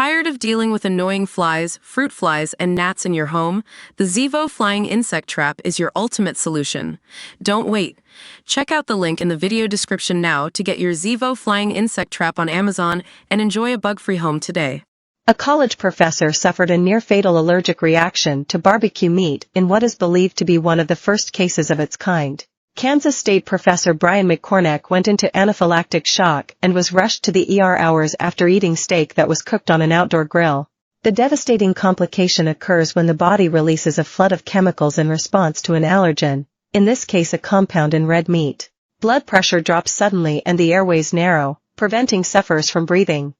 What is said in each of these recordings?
Tired of dealing with annoying flies, fruit flies, and gnats in your home? The Zevo Flying Insect Trap is your ultimate solution. Don't wait. Check out the link in the video description now to get your Zevo Flying Insect Trap on Amazon and enjoy a bug-free home today. A college professor suffered a near-fatal allergic reaction to barbecue meat in what is believed to be one of the first cases of its kind. Kansas State professor Brian McCornack went into anaphylactic shock and was rushed to the ER hours after eating steak that was cooked on an outdoor grill. The devastating complication occurs when the body releases a flood of chemicals in response to an allergen, in this case a compound in red meat. Blood pressure drops suddenly and the airways narrow, preventing sufferers from breathing.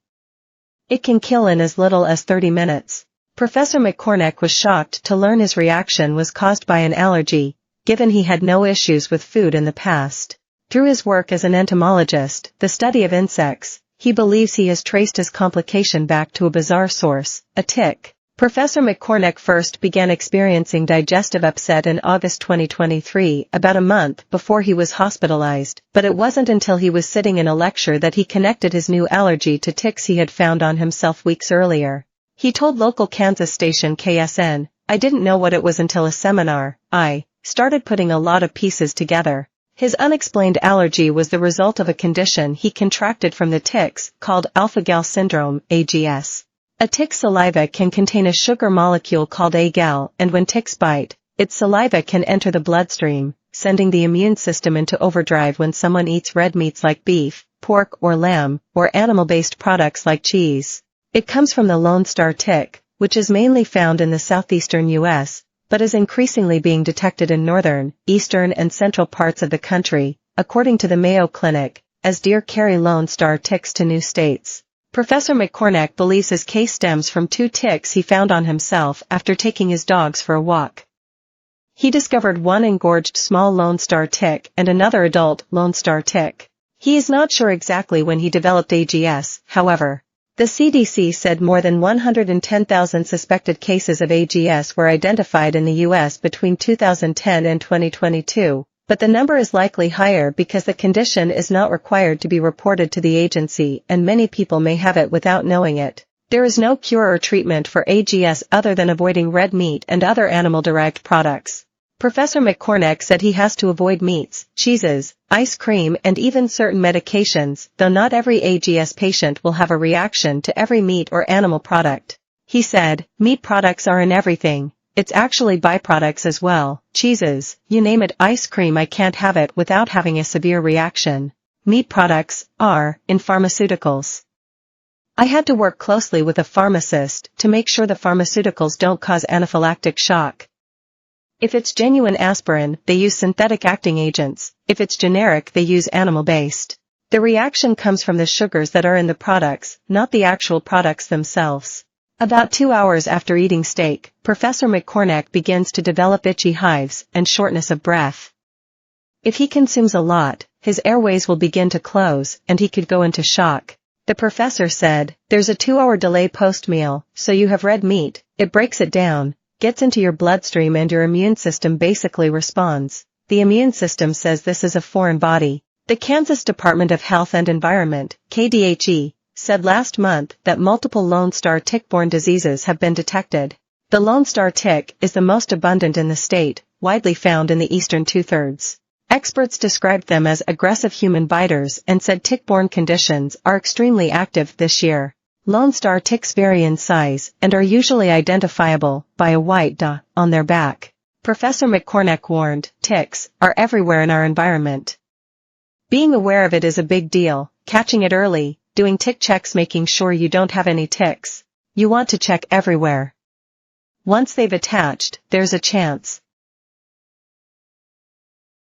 It can kill in as little as 30 minutes. Professor McCornack was shocked to learn his reaction was caused by an allergy, given he had no issues with food in the past. Through his work as an entomologist, the study of insects, he believes he has traced his complication back to a bizarre source, a tick. Professor McCornack first began experiencing digestive upset in August 2023, about a month before he was hospitalized, but it wasn't until he was sitting in a lecture that he connected his new allergy to ticks he had found on himself weeks earlier. He told local Kansas station KSN, "I didn't know what it was until a seminar. I started putting a lot of pieces together." His unexplained allergy was the result of a condition he contracted from the ticks, called alpha-gal syndrome, AGS. A tick's saliva can contain a sugar molecule called A-gal, and when ticks bite, its saliva can enter the bloodstream, sending the immune system into overdrive when someone eats red meats like beef, pork or lamb, or animal-based products like cheese. It comes from the Lone Star tick, which is mainly found in the southeastern U.S., but is increasingly being detected in northern, eastern and central parts of the country, according to the Mayo Clinic, as deer carry Lone Star ticks to new states. Professor McCornack believes his case stems from 2 ticks he found on himself after taking his dogs for a walk. He discovered one engorged small Lone Star tick and another adult Lone Star tick. He is not sure exactly when he developed AGS, however. The CDC said more than 110,000 suspected cases of AGS were identified in the U.S. between 2010 and 2022, but the number is likely higher because the condition is not required to be reported to the agency and many people may have it without knowing it. There is no cure or treatment for AGS other than avoiding red meat and other animal-derived products. Professor McCornack said he has to avoid meats, cheeses, ice cream and even certain medications, though not every AGS patient will have a reaction to every meat or animal product. He said, "Meat products are in everything. It's actually byproducts as well. Cheeses, you name it, ice cream, I can't have it without having a severe reaction. Meat products are in pharmaceuticals. I had to work closely with a pharmacist to make sure the pharmaceuticals don't cause anaphylactic shock. If it's genuine aspirin, they use synthetic acting agents. If it's generic, they use animal-based. The reaction comes from the sugars that are in the products, not the actual products themselves." About 2 hours after eating steak, Professor McCornack begins to develop itchy hives and shortness of breath. If he consumes a lot, his airways will begin to close and he could go into shock. The professor said, "There's a 2-hour delay post-meal, so you have red meat, it breaks it down, gets into your bloodstream and your immune system basically responds. The immune system says this is a foreign body." The Kansas Department of Health and Environment, KDHE, said last month that multiple Lone Star tick-borne diseases have been detected. The Lone Star tick is the most abundant in the state, widely found in the eastern two-thirds. Experts described them as aggressive human biters and said tick-borne conditions are extremely active this year. Lone Star ticks vary in size and are usually identifiable by a white dot on their back. Professor McCornack warned, "Ticks are everywhere in our environment. Being aware of it is a big deal, catching it early, doing tick checks, making sure you don't have any ticks. You want to check everywhere. Once they've attached, there's a chance